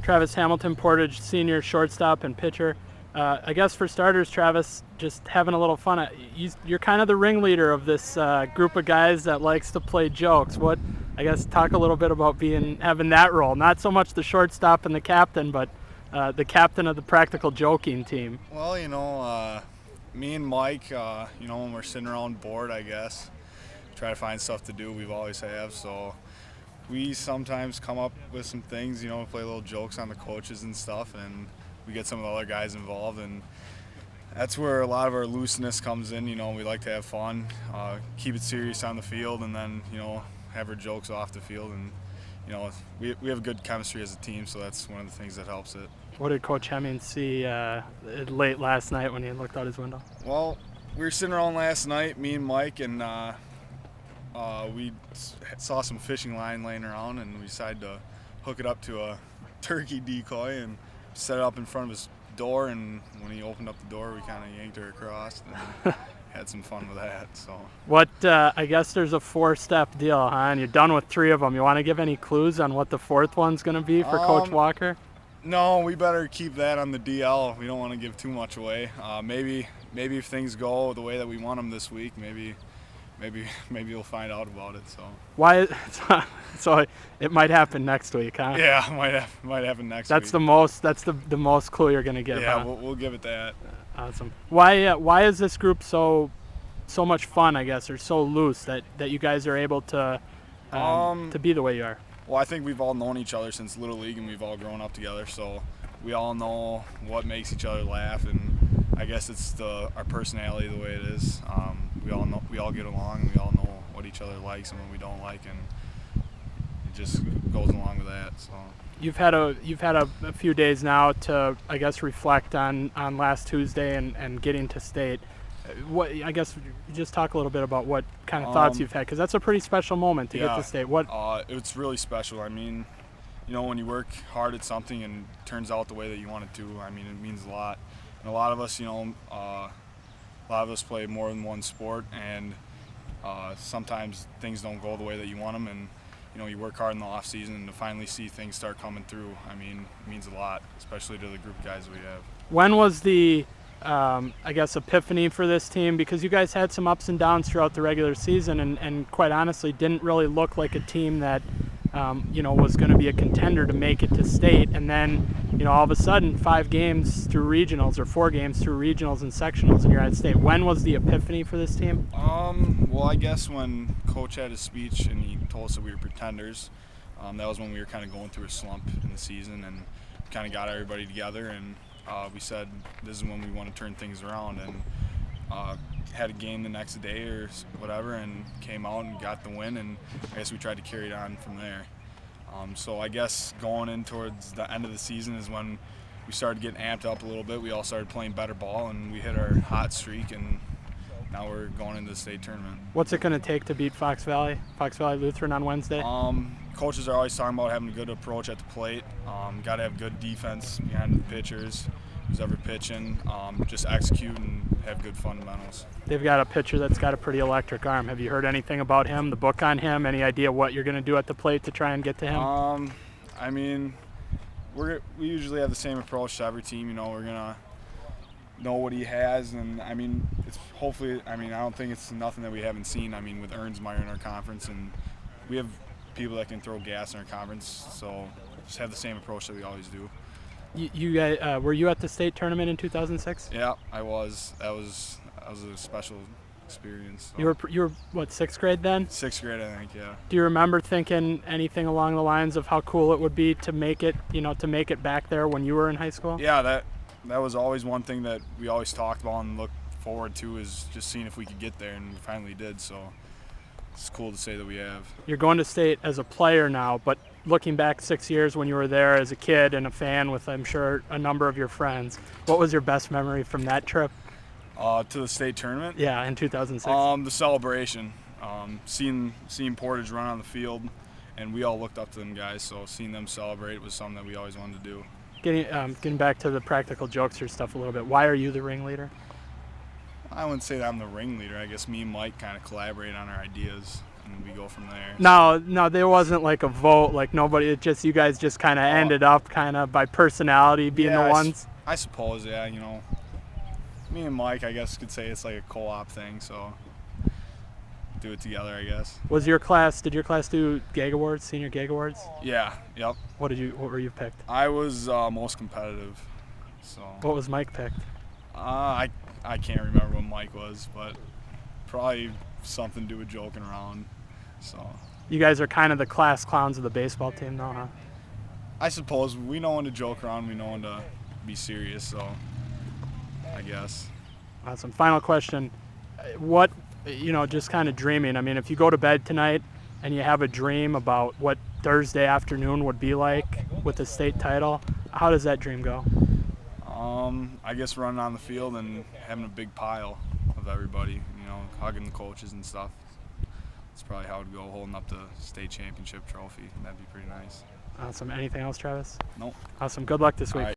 Travis Hamilton, Portage senior, shortstop and pitcher. I guess for starters, Travis, just having a little fun. You're kind of the ringleader of this group of guys that likes to play jokes. I guess talk a little bit about having that role. Not so much the shortstop and the captain, but the captain of the practical joking team. Well, me and Mike, when we're sitting around bored, I guess, try to find stuff to do. We've always have, so we sometimes come up with some things, play little jokes on the coaches and stuff, and we get some of the other guys involved, and that's where a lot of our looseness comes in. We like to have fun, keep it serious on the field, and then, have our jokes off the field, and, we have good chemistry as a team, so that's one of the things that helps it. What did Coach Hemming see late last night when he looked out his window? Well, we were sitting around last night, me and Mike, and we saw some fishing line laying around, and we decided to hook it up to a turkey decoy and set it up in front of his door. And when he opened up the door, we kind of yanked her across and had some fun with that. So I guess there's a 4-step deal, huh? And you're done with 3 of them. You want to give any clues on what the 4th one's going to be for Coach Walker? No, we better keep that on the DL. We don't want to give too much away. Maybe if things go the way that we want them this week, maybe you'll find out about it. So why? So it might happen next week, huh? Yeah, might happen next week. That's the most clue you're gonna give. Yeah, huh? we'll give it that. Awesome. Why is this group so much fun? I guess, or so loose that you guys are able to be the way you are? Well, I think we've all known each other since Little League, and we've all grown up together. So we all know what makes each other laugh, and I guess it's our personality the way it is. We all get along, and we all know what each other likes and what we don't like, and it just goes along with that. So you've had a few days now to, I guess, reflect on last Tuesday and getting to state. I guess just talk a little bit about what kind of thoughts you've had, because that's a pretty special moment to get to state. It's really special. I mean, when you work hard at something and it turns out the way that you want it to, I mean, it means a lot. And a lot of us play more than one sport, and sometimes things don't go the way that you want them, and you work hard in the off season, and to finally see things start coming through, I mean, it means a lot, especially to the group of guys that we have. When was the I guess epiphany for this team? Because you guys had some ups and downs throughout the regular season, and quite honestly didn't really look like a team that was going to be a contender to make it to state, and then all of a sudden 5 games through regionals, or 4 games through regionals and sectionals, and you're at state. When was the epiphany for this team? Well, I guess when Coach had his speech and he told us that we were pretenders, that was when we were kind of going through a slump in the season, and kind of got everybody together, and we said this is when we want to turn things around, and had a game the next day or whatever, and came out and got the win, and I guess we tried to carry it on from there. So I guess going in towards the end of the season is when we started getting amped up a little bit. We all started playing better ball, and we hit our hot streak, and now we're going into the state tournament. What's it going to take to beat Fox Valley Lutheran on Wednesday? Coaches are always talking about having a good approach at the plate. Got to have good defense behind the pitchers, who's ever pitching. Just execute and have good fundamentals. They've got a pitcher that's got a pretty electric arm. Have you heard anything about him, the book on him? Any idea what you're going to do at the plate to try and get to him? I mean, we usually have the same approach to every team. We're going to know what he has, and I mean, I don't think it's nothing that we haven't seen. I mean, with Ernsmeyer in our conference, and we have people that can throw gas in our conference, so just have the same approach that we always do. You guys, were you at the state tournament in 2006? Yeah, I was. That was a special experience. So. You were what, 6th grade then? 6th grade, I think, yeah. Do you remember thinking anything along the lines of how cool it would be to make it back there when you were in high school? Yeah, that was always one thing that we always talked about and looked forward to, is just seeing if we could get there, and we finally did. So it's cool to say that we have. You're going to state as a player now, but looking back 6 years when you were there as a kid and a fan with, I'm sure, a number of your friends, what was your best memory from that trip? To the state tournament? Yeah, in 2006. The celebration. Seeing Portage run on the field, and we all looked up to them guys, so seeing them celebrate was something that we always wanted to do. Getting back to the practical jokester stuff a little bit, why are you the ringleader? I wouldn't say that I'm the ringleader. I guess me and Mike kind of collaborate on our ideas. and we go from there. No, there wasn't like a vote. Like nobody. It just you guys just kind of ended up kind of by personality being Yeah, the ones. I suppose, yeah. You know, me and Mike, I guess, could say it's like a co-op thing. So do it together, I guess. Was your class? Did your class do Gag Awards? Senior Gag Awards? Yeah. Yep. What were you picked? I was most competitive. So. What was Mike picked? I can't remember what Mike was, but probably something to do with joking around. So. You guys are kind of the class clowns of the baseball team, though, huh? I suppose we know when to joke around, we know when to be serious. So. I guess. Awesome. Final question. What, just kind of dreaming. I mean, if you go to bed tonight and you have a dream about what Thursday afternoon would be like with the state title, how does that dream go? I guess running on the field and having a big pile of everybody, hugging the coaches and stuff. That's probably how it would go, holding up the state championship trophy. That'd be pretty nice. Awesome. Anything else, Travis? Nope. Awesome. Good luck this week. All right.